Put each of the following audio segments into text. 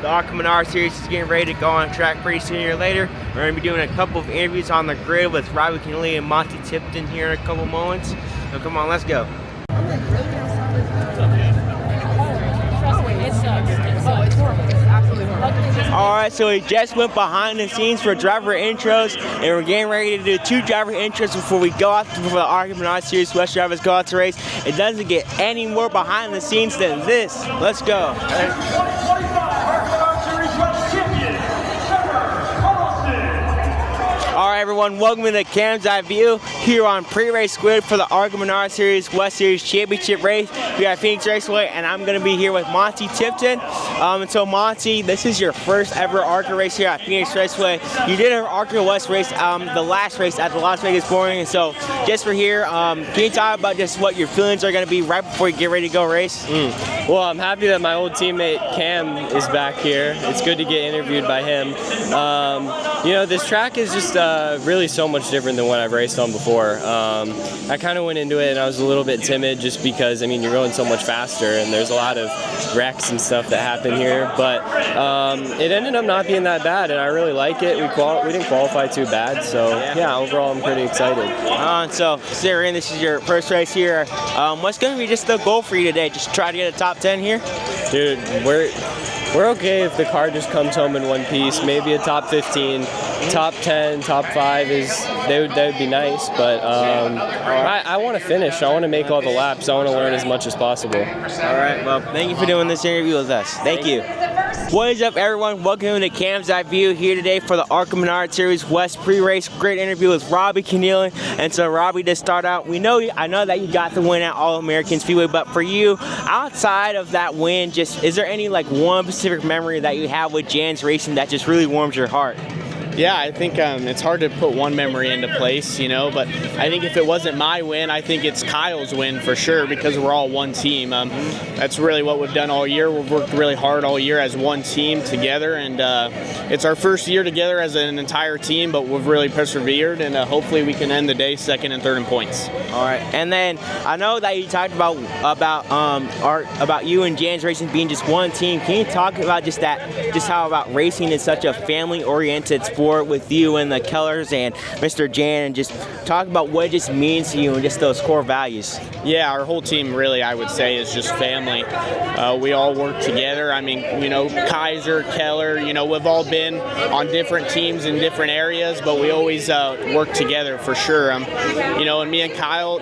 The ARCA series is getting ready to go on track pretty soon here later. We're going to be doing a couple of interviews on the grid with Robbie Keneally and Monty Tipton here in a couple moments. So come on, let's go. Alright, so we just went behind the scenes for driver intros, and we're getting ready to do 2 driver intros before we go out for the ARCA series. West drivers go out to race. It doesn't get any more behind the scenes than this. Let's go. Alright everyone, welcome to the Cam's Eye View here on pre-race squid for the ARCA Series West Series Championship race. We got Phoenix Raceway, and I'm going to be here with Monty Tipton. And so Monty, this is your first ever ARCA race here at Phoenix Raceway. You did an ARCA West race, the last race at the Las Vegas Boring. And so just for here, can you talk about just what your feelings are going to be right before you get ready to go race? Well, I'm happy that my old teammate Cam is back here. It's good to get interviewed by him. You know, this track is just really so much different than what I've raced on before. I kind of went into it and I was a little bit timid just because, I mean, you're going so much faster and there's a lot of wrecks and stuff that happen here. But it ended up not being that bad, and I really like it. We didn't qualify too bad, so yeah, overall I'm pretty excited. So, Sarah, this is your first race here. What's going to be just the goal for you today? Just try to get a top 10 here? Dude, we're okay if the car just comes home in one piece. Maybe a top 15, top 10, top 5 that would be nice. But I want to finish. I want to make all the laps. I want to learn as much as possible. All right. Well, thank you for doing this interview with us. Thank you. What is up, everyone? Welcome to Cam's Eye View here today for the ARCA Series West pre-race. Great interview with Robbie Keneally. And so, Robbie, to start out, I know that you got the win at All-American Speedway, but for you, outside of that win, just is there any one specific memory that you have with Jan's Racing that just really warms your heart? Yeah, I think it's hard to put one memory into place, but I think if it wasn't my win, I think it's Kyle's win for sure, because we're all one team. That's really what we've done all year. We've worked really hard all year as one team together, and it's our first year together as an entire team, but we've really persevered, and hopefully we can end the day second and third in points. All right, and then I know that you talked about you and Jan's Racing being just one team. Can you talk about just how about racing is such a family-oriented sport with you and the Kellers and Mr. Jan, and just talk about what it just means to you and just those core values? Yeah, our whole team really, I would say, is just family. We all work together. I mean, Kaiser, Keller, we've all been on different teams in different areas, but we always work together for sure. And me and Kyle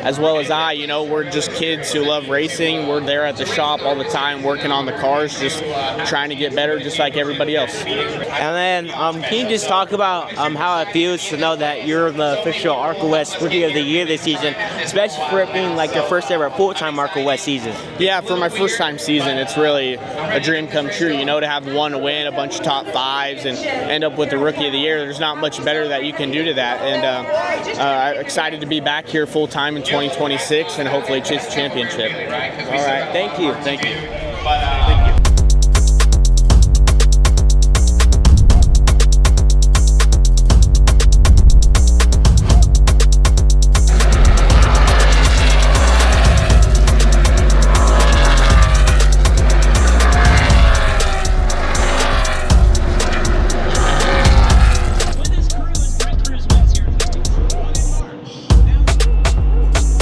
as well as I, we're just kids who love racing. We're there at the shop all the time working on the cars, just trying to get better just like everybody else. And then can you just talk about how it feels to know that you're the official ARCA West Rookie of the Year this season, especially for it being your first ever full-time ARCA West season? Yeah, for my first-time season, it's really a dream come true, to have one win, a bunch of top 5s, and end up with the Rookie of the Year. There's not much better that you can do to that, and I'm excited to be back here full-time in 2026 and hopefully chase the championship. All right, thank you. Thank you. Thank you.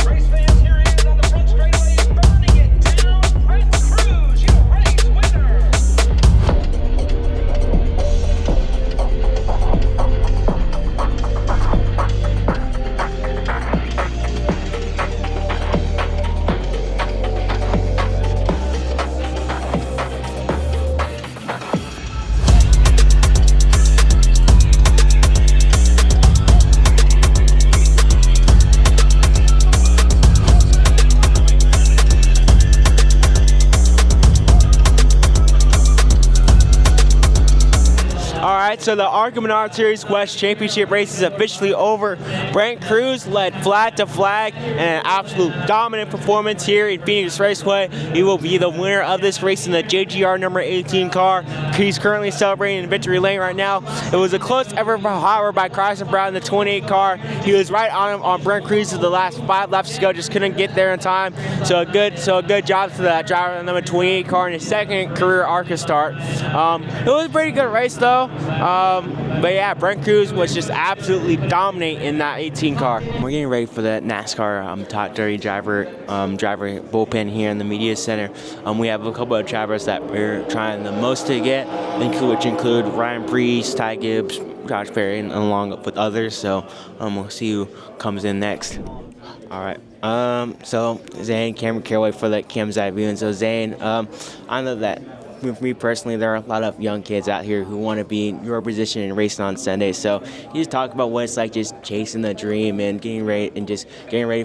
Race fans, here he is on the front straightaway, burning it down. Prince Cruz, you ready? right, so the ARCA Menard Series West Championship race is officially over. Brent Cruz led flag to flag and an absolute dominant performance here in Phoenix Raceway. He will be the winner of this race in the JGR number 18 car. He's currently celebrating in victory lane right now. It was a close effort, however, by Carson Brown in the 28 car. He was right on him on Brent Cruz with the last 5 laps to go, just couldn't get there in time. So a good job to that driver in the number 28 car in his second career ARCA start. It was a pretty good race though. But yeah, Brent Cruz was just absolutely dominant in that 18 car. We're getting ready for the NASCAR Top 30 driver bullpen here in the media center. We have a couple of drivers that we're trying the most to get, which include Ryan Preece, Ty Gibbs, Josh Perry, and along with others. So we'll see who comes in next. All right. So Zane, Cameron Caraway for the Cam's Eye View. And so Zane, I know that for me personally, there are a lot of young kids out here who want to be in your position and racing on Sunday. So you just talk about what it's like just chasing the dream and getting ready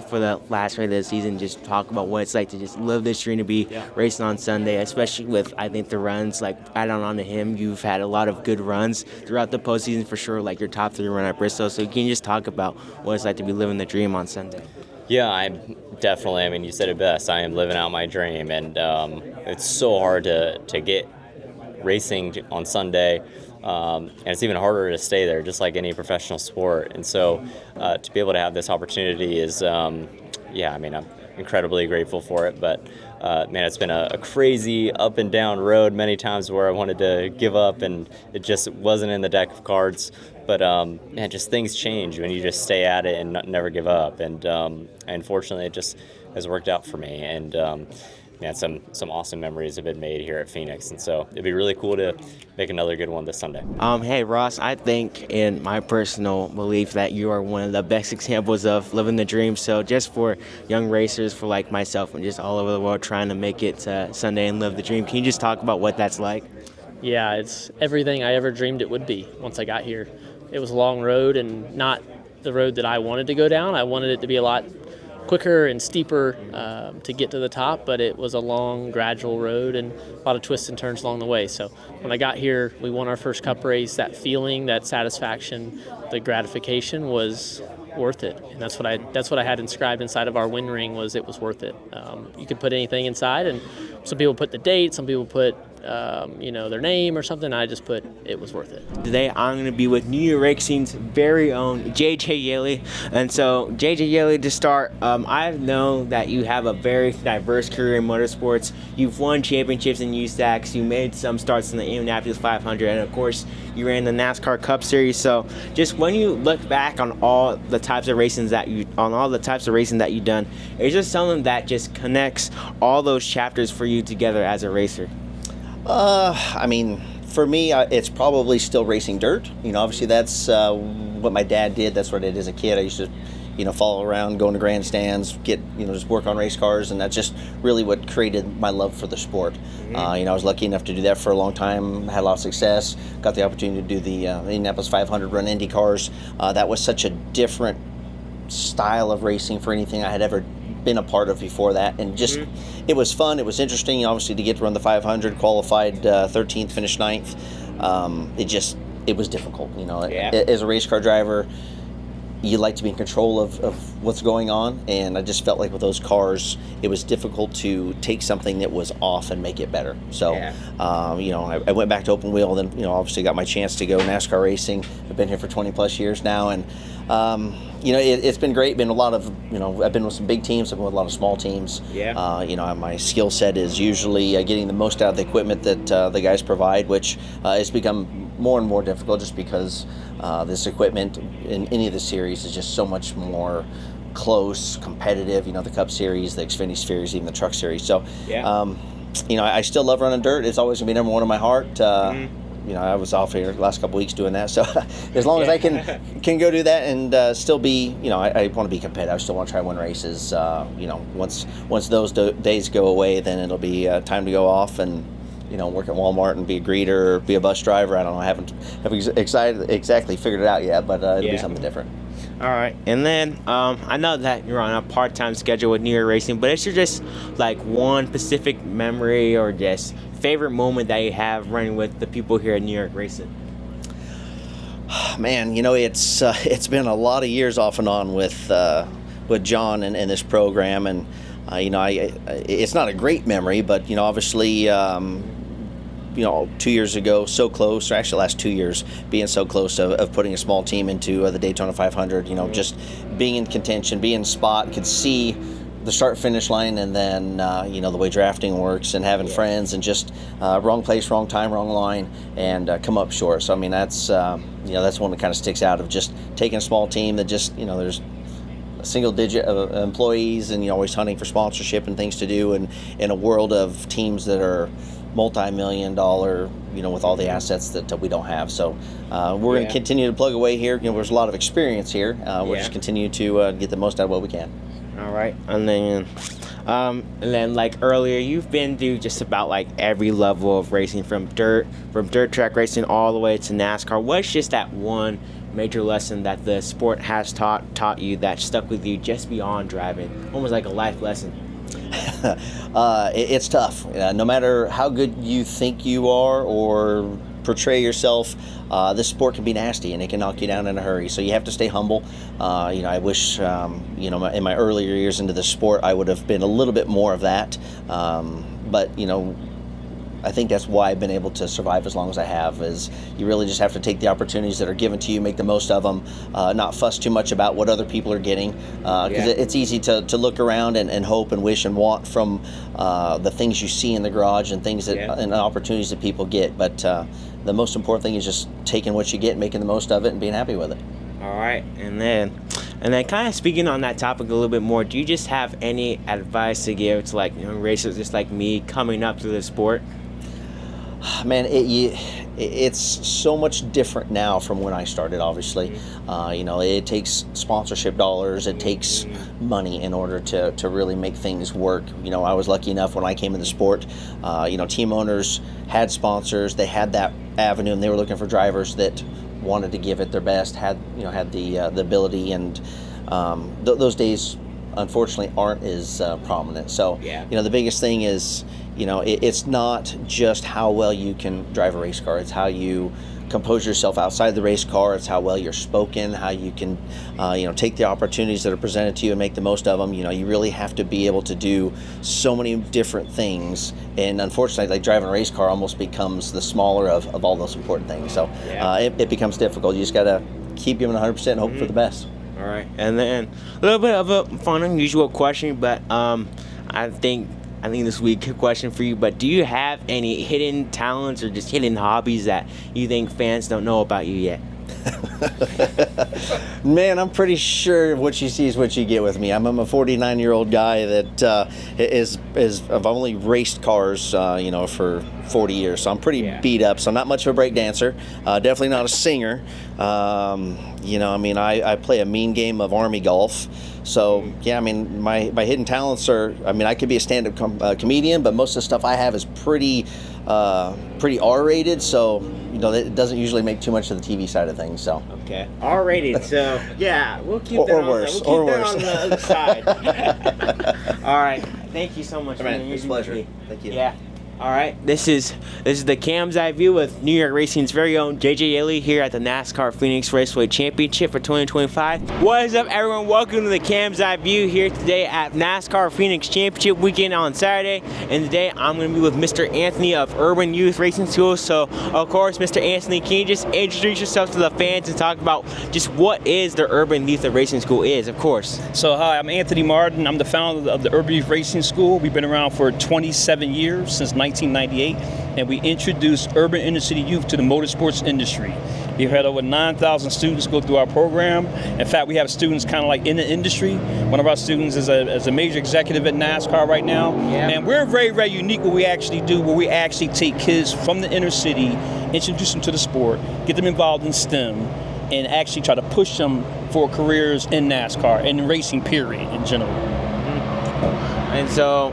for the last race of the season. Just talk about what it's like to just live this dream to be racing on Sunday, especially with, I think, the runs, like add on to him. You've had a lot of good runs throughout the postseason for sure, like your top 3 run at Bristol. So can you just talk about what it's like to be living the dream on Sunday? Yeah, I'm definitely, I mean, you said it best. I am living out my dream, and it's so hard to get racing on Sunday, and it's even harder to stay there, just like any professional sport. And so to be able to have this opportunity is, yeah, I mean, I'm incredibly grateful for it, but man, it's been a crazy up and down road many times where I wanted to give up, and it just wasn't in the deck of cards. But man, just things change when you just stay at it and never give up. And fortunately, it just has worked out for me. And man, some awesome memories have been made here at Phoenix. And so it'd be really cool to make another good one this Sunday. Hey, Ross, I think in my personal belief that you are one of the best examples of living the dream. So just for young racers, for like myself and just all over the world trying to make it Sunday and live the dream, can you just talk about what that's like? Yeah, it's everything I ever dreamed it would be once I got here. It was a long road and not the road that I wanted to go down. I wanted it to be a lot quicker and steeper to get to the top, but it was a long, gradual road and a lot of twists and turns along the way. So when I got here, we won our first Cup race. That feeling, that satisfaction, the gratification was worth it, and that's what I had inscribed inside of our win ring. Was it was worth it. You could put anything inside, and some people put the date, some people put their name or something. I just put it was worth it. Today I'm going to be with New York Racing's very own JJ Yeley. And so JJ Yeley, to start, I know that you have a very diverse career in motorsports. You've won championships in USACs, you made some starts in the Indianapolis 500, and of course you ran the NASCAR Cup Series. So just when you look back on all the types of racing that you've done, is there something that just connects all those chapters for you together as a racer? I mean, for me, it's probably still racing dirt. Obviously that's what my dad did. That's what I did as a kid. I used to, follow around, go into grandstands, get, just work on race cars, and that's just really what created my love for the sport. Mm-hmm. I was lucky enough to do that for a long time, had a lot of success, got the opportunity to do the Indianapolis 500, run Indy cars. That was such a different style of racing for anything I had ever been a part of before that, and just it was fun, it was interesting, obviously, to get to run the 500, qualified 13th, finished 9th. It was difficult, as a race car driver. You like to be in control of what's going on, and I just felt like with those cars it was difficult to take something that was off and make it better. So I went back to open wheel, then obviously got my chance to go NASCAR racing. I've been here for 20 plus years now, and it's been great. Been a lot of, I've been with some big teams, I've been with a lot of small teams. My skill set is usually getting the most out of the equipment that the guys provide, which has become more and more difficult just because this equipment in any of the series is just so much more close, competitive. The Cup Series, the Xfinity Series, even the Truck Series. So, I still love running dirt. It's always going to be number one in my heart. I was off here the last couple weeks doing that, so as long as I can go do that and still be, I want to be competitive. I still want to try to win races. Once those days go away, then it'll be time to go off and work at Walmart and be a greeter or be a bus driver. I don't know. I haven't exactly figured it out yet, but it'll be something different. All right, and then I know that you're on a part-time schedule with New York Racing, but is there just like one specific memory or just favorite moment that you have running with the people here at New York Racing? Man, it's been a lot of years off and on with John and this program, and it's not a great memory, but obviously 2 years ago, so close, or actually the last 2 years, being so close of putting a small team into the Daytona 500, just being in contention, being in spot, could see the start finish line, and then the way drafting works, and having friends, and just wrong place, wrong time, wrong line, and come up short. So I mean, that's that's one that kind of sticks out, of just taking a small team that just there's a single digit of employees, and always hunting for sponsorship and things to do, and in a world of teams that are multi-million dollar, with all the assets that we don't have. So we're going to continue to plug away here. There's a lot of experience here. We'll just continue to get the most out of what we can. All right, and then like earlier, you've been through just about like every level of racing, from dirt track racing all the way to NASCAR. What's just that one major lesson that the sport has taught you that stuck with you just beyond driving, almost like a life lesson? It's tough. No matter how good you think you are or portray yourself, this sport can be nasty, and it can knock you down in a hurry. So you have to stay humble. I wish, in my earlier years into the sport, I would have been a little bit more of that. But I think that's why I've been able to survive as long as I have, is you really just have to take the opportunities that are given to you, make the most of them, not fuss too much about what other people are getting, because it's easy to look around and hope and wish and want from the things you see in the garage and things that and opportunities that people get. But the most important thing is just taking what you get, making the most of it, and being happy with it. All right, and then kind of speaking on that topic a little bit more, do you just have any advice to give to racers just like me coming up through the sport? Man, it's so much different now from when I started, obviously. It takes sponsorship dollars, it takes money in order to really make things work. I was lucky enough when I came in the sport, team owners had sponsors, they had that avenue, and they were looking for drivers that wanted to give it their best, had the ability, and those days unfortunately aren't as prominent. So the biggest thing is it's not just how well you can drive a race car, it's how you compose yourself outside the race car, it's how well you're spoken, how you can take the opportunities that are presented to you and make the most of them. You really have to be able to do so many different things, and unfortunately, like, driving a race car almost becomes the smaller of all those important things. So it becomes difficult. You just got to keep giving 100% and hope for the best. All right, and then a little bit of a fun, unusual question, but I think this will be a good question for you. But do you have any hidden talents or just hidden hobbies that you think fans don't know about you yet? Man, I'm pretty sure what you see is what you get with me. I'm a 49-year-old guy that I've only raced cars, for 40 years, so I'm pretty beat up. So I'm not much of a break dancer. Definitely not a singer. I play a mean game of Army golf. So my hidden talents are, I could be a stand-up comedian, but most of the stuff I have is pretty R-rated. So it doesn't usually make too much of the TV side of things. So okay, R-rated. So we'll keep that on the other side. All right, thank you so much. Man, it's a pleasure. Thank you. Yeah. All right, this is the Cam's Eye View with New York Racing's very own JJ Yaley here at the NASCAR Phoenix Raceway Championship for 2025. What is up, everyone? Welcome to the Cam's Eye View here today at NASCAR Phoenix Championship weekend on Saturday. And today I'm going to be with Mr. Anthony of Urban Youth Racing School. So, of course, Mr. Anthony, can you just introduce yourself to the fans and talk about just what is the Urban Youth Racing School is, of course? So, hi, I'm Anthony Martin. I'm the founder of the Urban Youth Racing School. We've been around for 27 years, since 1998, and we introduced urban inner city youth to the motorsports industry. We've had over 9,000 students go through our program. In fact, we have students kind of like in the industry. One of our students is a major executive at NASCAR right now. Yeah. And we're very, very unique what we actually do, where we actually take kids from the inner city, introduce them to the sport, get them involved in STEM, and actually try to push them for careers in NASCAR and racing, period, in general. And so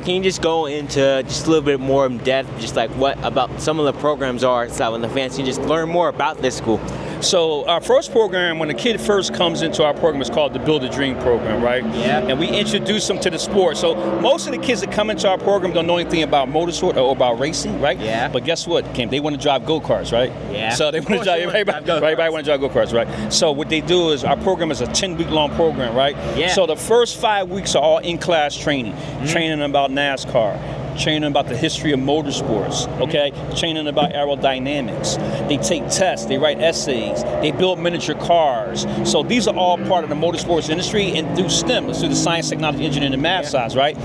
can you just go into just a little bit more in depth, just like what about some of the programs are, so when the fans can just learn more about this school? So our first program, when a kid first comes into our program, is called the Build a Dream program, right? Yeah. And we introduce them to the sport. So most of the kids that come into our program don't know anything about motorsport or about racing, right? Yeah. But guess what, Kim? They want to drive go-karts, right? Yeah. So they want to drive, everybody want to drive go-karts, right? So what they do is our program is a 10-week-long program, right? Yeah. So the first 5 weeks are all in-class training, training about NASCAR, training about the history of motorsports, okay? Training about aerodynamics. They take tests, they write essays, they build miniature cars. So these are all part of the motorsports industry and through STEM, through the science, technology, engineering, and math sides, right?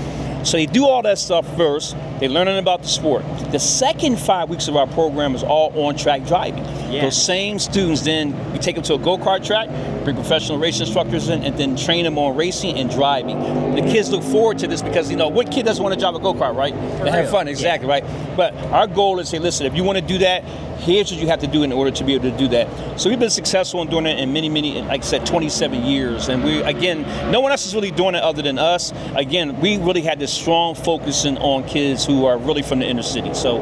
So they do all that stuff first. They learning about the sport. The second 5 weeks of our program is all on-track driving. Yeah. Those same students, then we take them to a go-kart track, bring professional race instructors in, and then train them on racing and driving. The kids look forward to this because, what kid doesn't want to drive a go-kart, right? They have fun, exactly, right? But our goal is, say, listen, if you want to do that, here's what you have to do in order to be able to do that. So we've been successful in doing it in many, like I said, 27 years. And we, again, no one else is really doing it other than us. Again, we really had this strong focusing on kids who are really from the inner city. So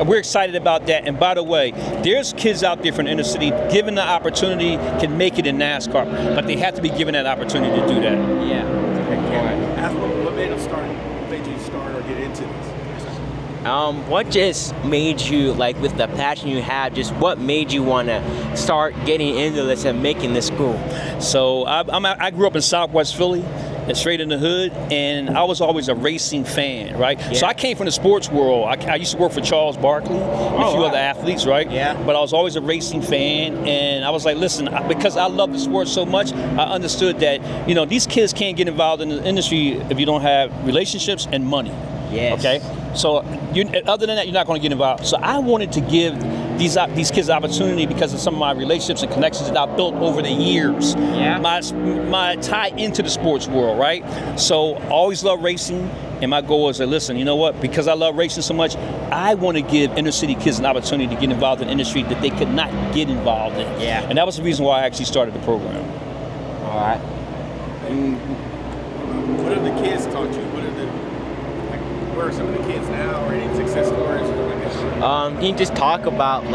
we're excited about that. And by the way, there's kids out there from the inner city, given the opportunity, can make it in NASCAR, but they have to be given that opportunity to do that. Yeah. What made you start or get into this? What just made you, like, with the passion you have, just what made you want to start getting into this and making this school? So I grew up in Southwest Philly, and straight in the hood, and I was always a racing fan, right? Yeah. So I came from the sports world. I used to work for Charles Barkley and a few other athletes, right? Yeah. But I was always a racing fan, and I was like, listen, because I love the sport so much, I understood that, these kids can't get involved in the industry if you don't have relationships and money. Yes. Okay? So other than that, you're not going to get involved. So I wanted to give these kids opportunity because of some of my relationships and connections that I've built over the years. Yeah. My tie into the sports world, right? So I always love racing, and my goal is to listen, you know what? Because I love racing so much, I want to give inner city kids an opportunity to get involved in an industry that they could not get involved in. Yeah. And that was the reason why I actually started the program. All right. What have the kids taught you? What are some of the kids now, or any success stories? Can you just talk about,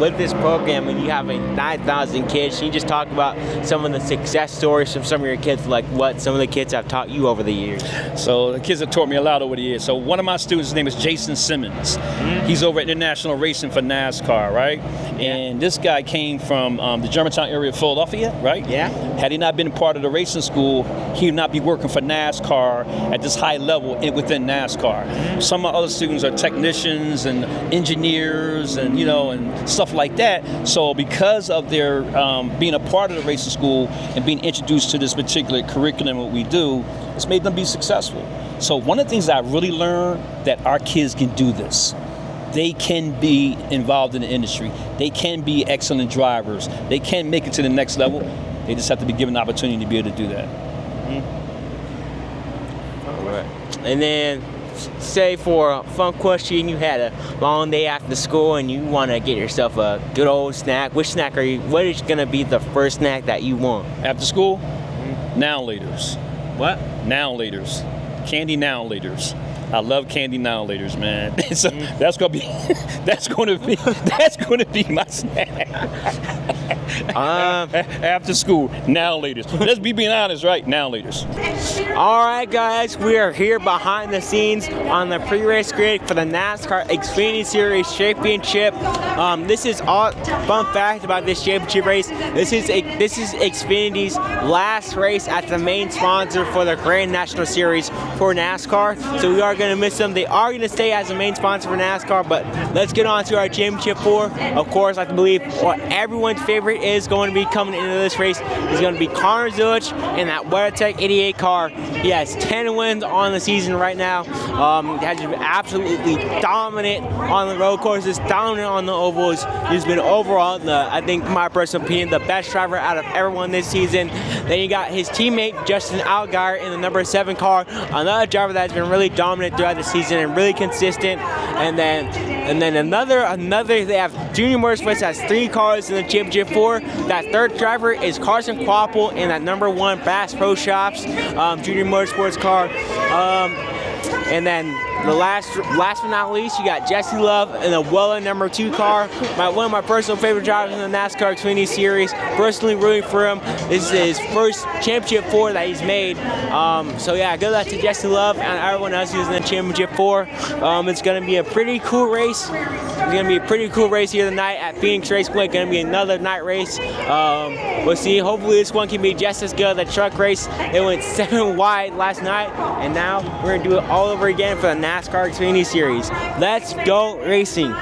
with this program, when you have 9,000 kids, can you just talk about some of the success stories from some of your kids, like what some of the kids have taught you over the years? So the kids have taught me a lot over the years. So one of my students, his name is Jason Simmons. He's over at International Racing for NASCAR, right? And this guy came from the Germantown area of Philadelphia, right? Yeah. Had he not been part of the racing school, he would not be working for NASCAR at this high level within NASCAR. Some of my other students are technicians and engineers and and stuff like that. So because of their being a part of the racing school and being introduced to this particular curriculum, what we do, it's made them be successful. So one of the things I really learned, that our kids can do this. They can be involved in the industry. They can be excellent drivers. They can make it to the next level. They just have to be given the opportunity to be able to do that. All right. And then, say for a fun question, you had a long day after school and you want to get yourself a good old snack. What is going to be the first snack that you want? After school, now laters. What? Now laters. Candy now laters. I love candy now laters, man. So that's gonna be my snack. After school, now laters. Let's be being honest, right? Now laters. All right, guys, we are here behind the scenes on the pre-race grid for the NASCAR Xfinity Series Championship. This is all fun fact about this championship race. This is Xfinity's last race at the main sponsor for the Grand National Series for NASCAR. So we are going to miss them. They are going to stay as the main sponsor for NASCAR, but let's get on to our championship four. Of course, I believe what everyone's favorite is going to be coming into this race is going to be Connor Zilich in that WeatherTech 88 car. He has 10 wins on the season right now. Has been absolutely dominant on the road courses, dominant on the ovals. He's been overall, I think my personal opinion, the best driver out of everyone this season. Then you got his teammate Justin Allgaier in the number 7 car, another driver that's been really dominant throughout the season and really consistent. And then another they have Junior Motorsports has 3 cars in the championship 4. That third driver is Carson Quapple in that number 1 Bass Pro Shops Junior Motorsports car. And then the last but not least, you got Jesse Love in the Wella number 2 car. One of my personal favorite drivers in the NASCAR Xfinity Series. Personally rooting for him. This is his first championship 4 that he's made. So yeah, good luck to Jesse Love and everyone else who's in the championship 4. It's going to be a pretty cool race. It's going to be a pretty cool race here tonight at Phoenix Raceway. Going to be another night race. We'll see. Hopefully this one can be just as good as the truck race. It went 7 wide last night, and now we're going to do it all over again for the NASCAR Xfinity Series. Let's go racing.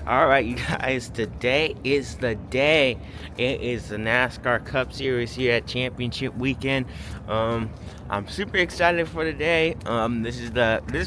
Alright, you guys, today is the day. It is the NASCAR Cup Series here at Championship Weekend. I'm super excited for today. This is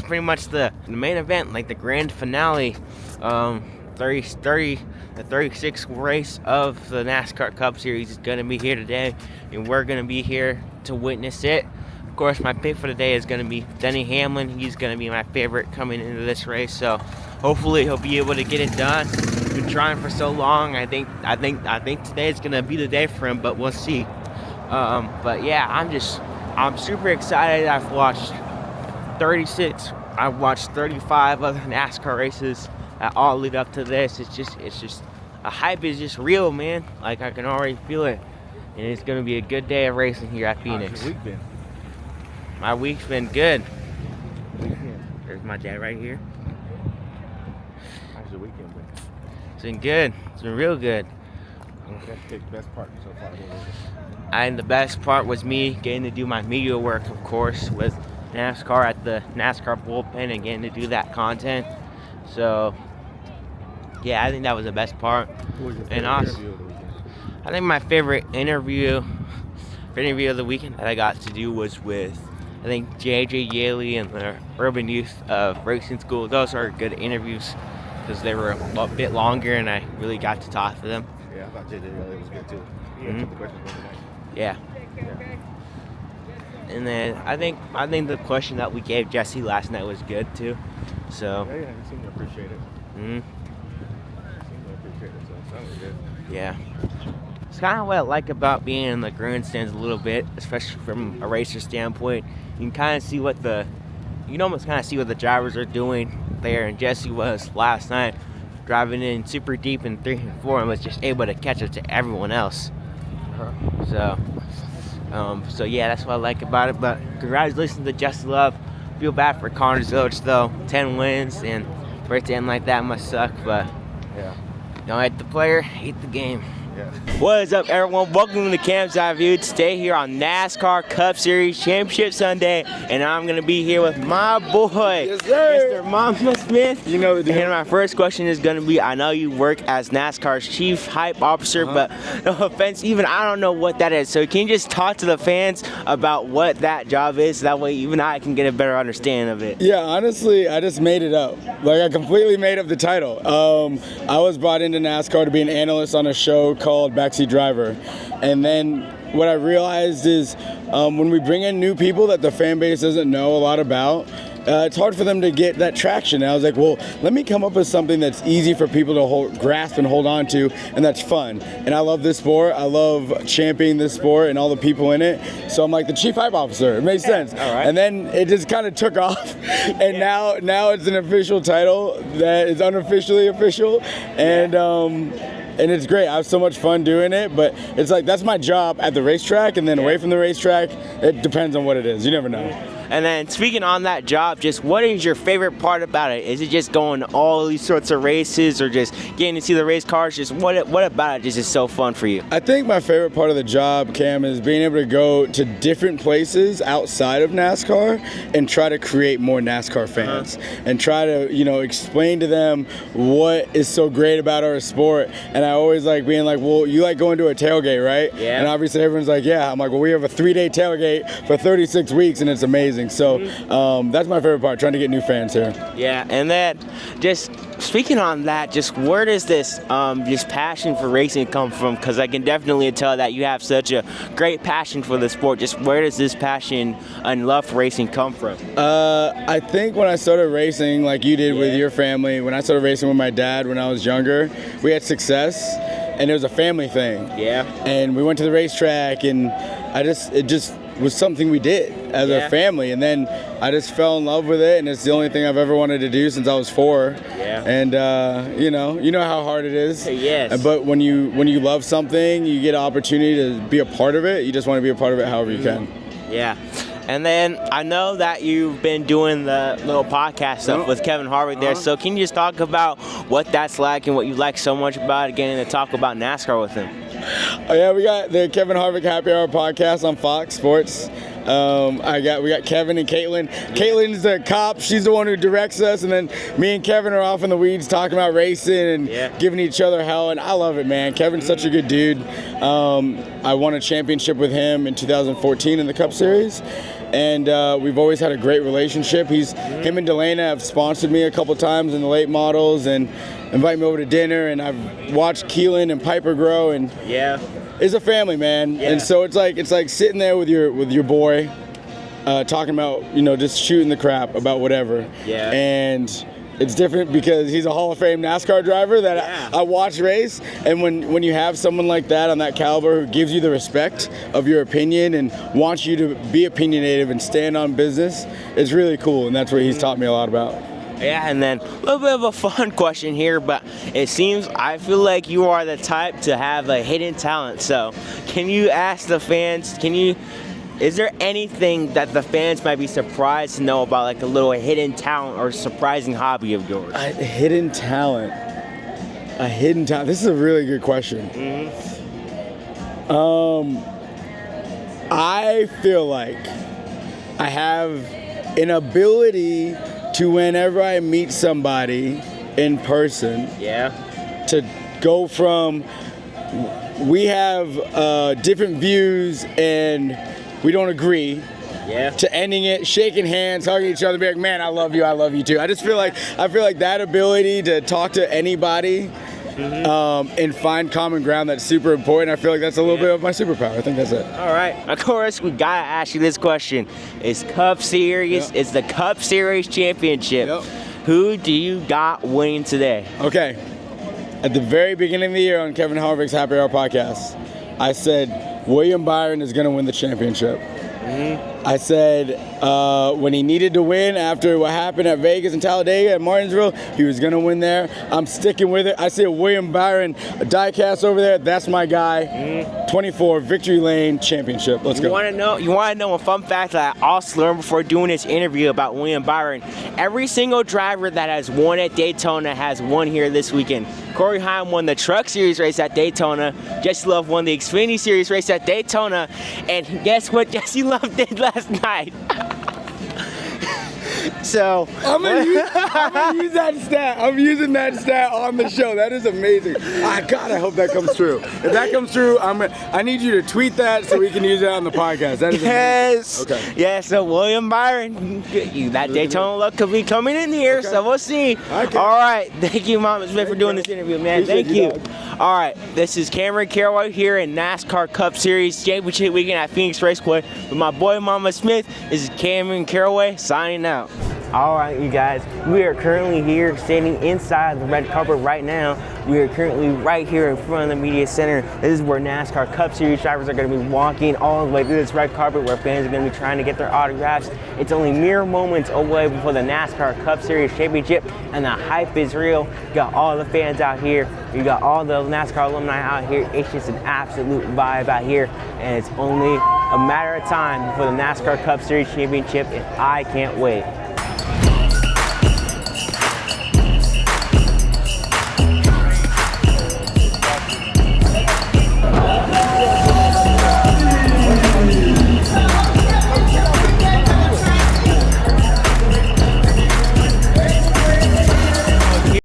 pretty much the main event, like the grand finale. The 36th race of the NASCAR Cup Series is going to be here today, and we're going to be here to witness it. Of course, my pick for today is going to be Denny Hamlin. He's going to be my favorite coming into this race, so hopefully he'll be able to get it done. Been trying for so long. I think today is going to be the day for him, but we'll see. But yeah, I'm super excited. I've watched 36. I've watched 35 other NASCAR races that all lead up to this. It's just the hype is just real, man. Like, I can already feel it, and it's going to be a good day of racing here at Phoenix. How's your week been? My week's been good. There's my dad right here. How's your weekend been? It's been good. It's been real good. That's the best part so far. And the best part was me getting to do my media work, of course, with NASCAR at the NASCAR bullpen and getting to do that content. So, yeah, I think that was the best part. What was your And favorite also, interview of the weekend? I think my favorite interview of the weekend that I got to do was with, I think, JJ Yaley and the Urban Youth Racing School. Those are good interviews because they were a bit longer and I really got to talk to them. Yeah, I thought JJ really was good too. He Mhm. answered the questions for tonight. Yeah. And then I think the question that we gave Jesse last night was good too. So. Yeah, he seemed to appreciate it. Mhm. He seemed to appreciate it, so that was good. Yeah. It's kind of what I like about being in the grandstands a little bit, especially from a racer standpoint. You can kind of see what the drivers are doing there, and Jesse was last night driving in super deep in 3 and 4 and was just able to catch up to everyone else. So yeah, that's what I like about it. But congratulations to Jesse Love. Feel bad for Connor Zilch though. 10 wins, and for it to end like that must suck. But Yeah. don't hate the player, hate the game. Yeah. What is up, everyone? Welcome to Cam's Eye View. Today here on NASCAR Cup Series Championship Sunday, and I'm gonna be here with my boy, Yes, sir. Mr. Mama Smith. You know the deal. And my first question is gonna be: I know you work as NASCAR's chief hype officer, but no offense, even I don't know what that is. So can you just talk to the fans about what that job is? That way, even I can get a better understanding of it. Yeah, honestly, I just made it up. Like, I completely made up the title. I was brought into NASCAR to be an analyst on a show called Backseat Driver. And then what I realized is when we bring in new people that the fan base doesn't know a lot about, it's hard for them to get that traction. And I was like, well, let me come up with something that's easy for people to grasp and hold on to, and that's fun. And I love this sport. I love championing this sport and all the people in it. So I'm like the chief hype officer. It makes sense. All right. And then it just kind of took off. And now it's an official title that is unofficially official. And it's great. I have so much fun doing it, but it's like that's my job at the racetrack, and then away from the racetrack, it depends on what it is. You never know. And then speaking on that job, just what is your favorite part about it? Is it just going to all these sorts of races, or just getting to see the race cars? Just what about it is just so fun for you? I think my favorite part of the job, Cam, is being able to go to different places outside of NASCAR and try to create more NASCAR fans and try to, explain to them what is so great about our sport. And I always like being like, well, you like going to a tailgate, right? Yeah. And obviously everyone's like, yeah. I'm like, well, we have a 3-day tailgate for 36 weeks and it's amazing. So that's my favorite part, trying to get new fans here. Yeah, and then just speaking on that, just where does this just passion for racing come from? Because I can definitely tell that you have such a great passion for the sport. Just where does this passion and love for racing come from? I think when I started racing, like you did with your family, when I started racing with my dad when I was younger, we had success, and it was a family thing. Yeah. And we went to the racetrack, and it just was something we did as a family, and then I just fell in love with it, and it's the only thing I've ever wanted to do since I was 4. Yeah. And you know how hard it is. Yes. But when you love something, you get an opportunity to be a part of it. You just want to be a part of it however you can. Yeah. And then I know that you've been doing the little podcast stuff with Kevin Harvick there. So can you just talk about what that's like and what you like so much about it, getting to talk about NASCAR with him? Oh yeah, we got the Kevin Harvick Happy Hour podcast on Fox Sports. We got Kevin and Caitlin. Caitlin's the cop. She's the one who directs us, and then me and Kevin are off in the weeds talking about racing and giving each other hell, and I love it, man. Kevin's such a good dude. I won a championship with him in 2014 in the Cup Series, and we've always had a great relationship. Him and Delana have sponsored me a couple times in the late models and invite me over to dinner, and I've watched Keelan and Piper grow, and it's a family, man. And so it's like sitting there with your boy, talking about just shooting the crap about whatever. Yeah. And it's different because he's a Hall of Fame NASCAR driver that I watch race, and when you have someone like that on that caliber who gives you the respect of your opinion and wants you to be opinionated and stand on business, it's really cool, and that's what he's taught me a lot about. Yeah, and then a little bit of a fun question here, but I feel like you are the type to have a hidden talent. So can you ask the fans, is there anything that the fans might be surprised to know about, like a little hidden talent or surprising hobby of yours? A hidden talent. This is a really good question. I feel like I have an ability to, whenever I meet somebody in person, to go from we have different views and we don't agree, to ending it, shaking hands, hugging each other, be like, man, I love you too. I feel like that ability to talk to anybody and find common ground, that's super important. I feel like that's a little bit of my superpower. I think that's it. All right. Of course, we gotta ask you this question: It's Cup Series. It's the Cup Series championship. Who do you got winning today? Okay. At the very beginning of the year on Kevin Harvick's Happy Hour podcast, I said William Byron is going to win the championship. I said when he needed to win after what happened at Vegas and Talladega and Martinsville, he was going to win there. I'm sticking with it. I said William Byron, a diecast over there, that's my guy. 24, Victory Lane Championship. Let's go. You want to know a fun fact that I also learned before doing this interview about William Byron? Every single driver that has won at Daytona has won here this weekend. Corey Heim won the Truck Series race at Daytona. Jesse Love won the Xfinity Series race at Daytona. And guess what Jesse Love did last night? So I'm gonna use that stat. I'm using that stat on the show. That is amazing. God, I hope that comes true. If that comes true, I need you to tweet that so we can use it on the podcast. That is amazing. Okay. Yeah, so William Byron, that Daytona luck could be coming in here, so we'll see. Okay. All right. Thank you, Mama Smith, for doing this interview, man. Thank you. All right. This is Cameron Caraway here in NASCAR Cup Series Championship Weekend at Phoenix Raceway with my boy, Mama Smith. This is Cameron Caraway signing out. All right, you guys, we are currently here standing inside the red carpet right now. We are currently right here in front of the media center. This is where NASCAR Cup Series drivers are going to be walking all the way through this red carpet where fans are going to be trying to get their autographs. It's only mere moments away before the NASCAR Cup Series Championship, and the hype is real. You got all the fans out here. You got all the NASCAR alumni out here. It's just an absolute vibe out here, and it's only a matter of time before the NASCAR Cup Series Championship, and I can't wait.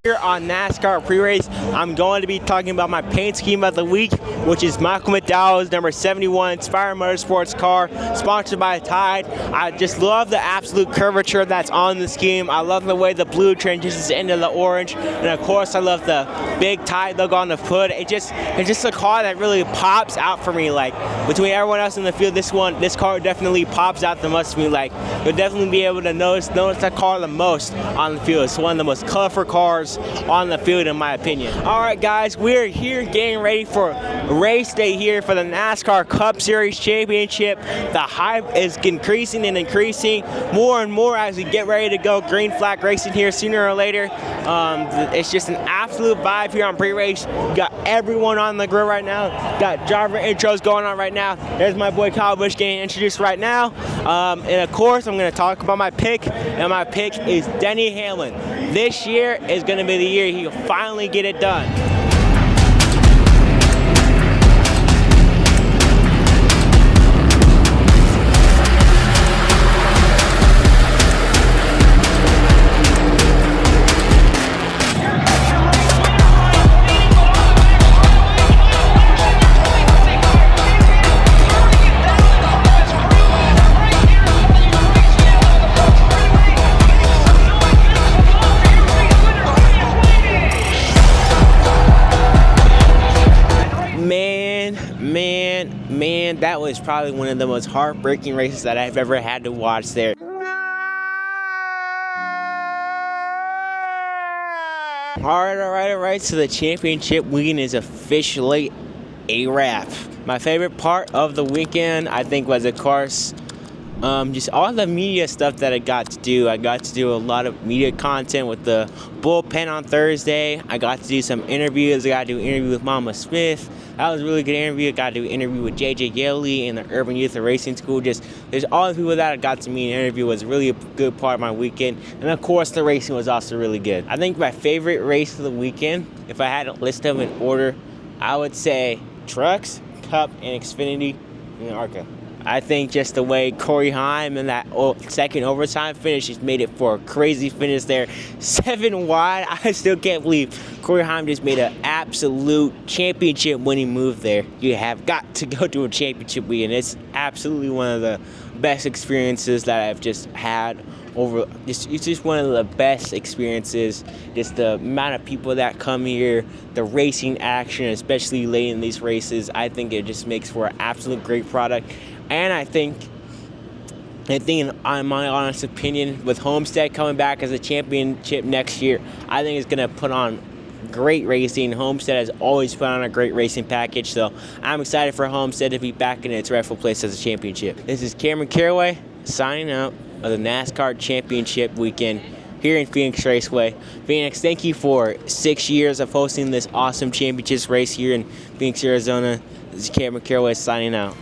Here on NASCAR pre-race, I'm going to be talking about my paint scheme of the week, which is Michael McDowell's number 71 Inspire Motorsports car, sponsored by Tide. I just love the absolute curvature that's on the scheme. I love the way the blue transitions into the orange, and of course I love the big Tide logo on the hood. It's just a car that really pops out for me. Like, between everyone else in the field, this car definitely pops out the most to me. Like, you'll definitely be able to notice that car the most on the field. It's one of the most colorful cars on the field, in my opinion. All right, guys, we're here getting ready for race day here for the NASCAR Cup Series Championship. The hype is increasing and increasing more and more as we get ready to go green flag racing here sooner or later. It's just an absolute vibe here on pre-race. We got everyone on the grill right now. Got driver intros going on right now. There's my boy Kyle Busch getting introduced right now. And of course, I'm going to talk about my pick, and my pick is Denny Hamlin. This year is going to be the year he'll finally get it done. Man, that was probably one of the most heartbreaking races that I've ever had to watch there. All right, so the championship weekend is officially a wrap. My favorite part of the weekend, I think, was, of course, just all the media stuff that I got to do. I got to do a lot of media content with the bullpen on Thursday. I got to do some interviews. I got to do an interview with Mama Smith. That was a really good interview. I got to do an interview with JJ Yeley in the Urban Youth Racing School. There's all the people that I got to meet and interview was really a good part of my weekend. And of course, the racing was also really good. I think my favorite race of the weekend, if I had to list them in order, I would say Trucks, Cup, and Xfinity and ARCA. I think just the way Corey Heim and that second overtime finish just made it for a crazy finish there. 7 wide. I still can't believe Corey Heim just made an absolute championship winning move there. You have got to go to a championship weekend. It's absolutely one of the best experiences that I've just had it's just one of the best experiences. Just the amount of people that come here, the racing action, especially late in these races. I think it just makes for an absolute great product. And I think in my honest opinion, with Homestead coming back as a championship next year, I think it's going to put on great racing. Homestead has always put on a great racing package, so I'm excited for Homestead to be back in its rightful place as a championship. This is Cameron Caraway signing out of the NASCAR Championship weekend here in Phoenix Raceway. Phoenix, thank you for 6 years of hosting this awesome championships race here in Phoenix, Arizona. This is Cameron Caraway signing out.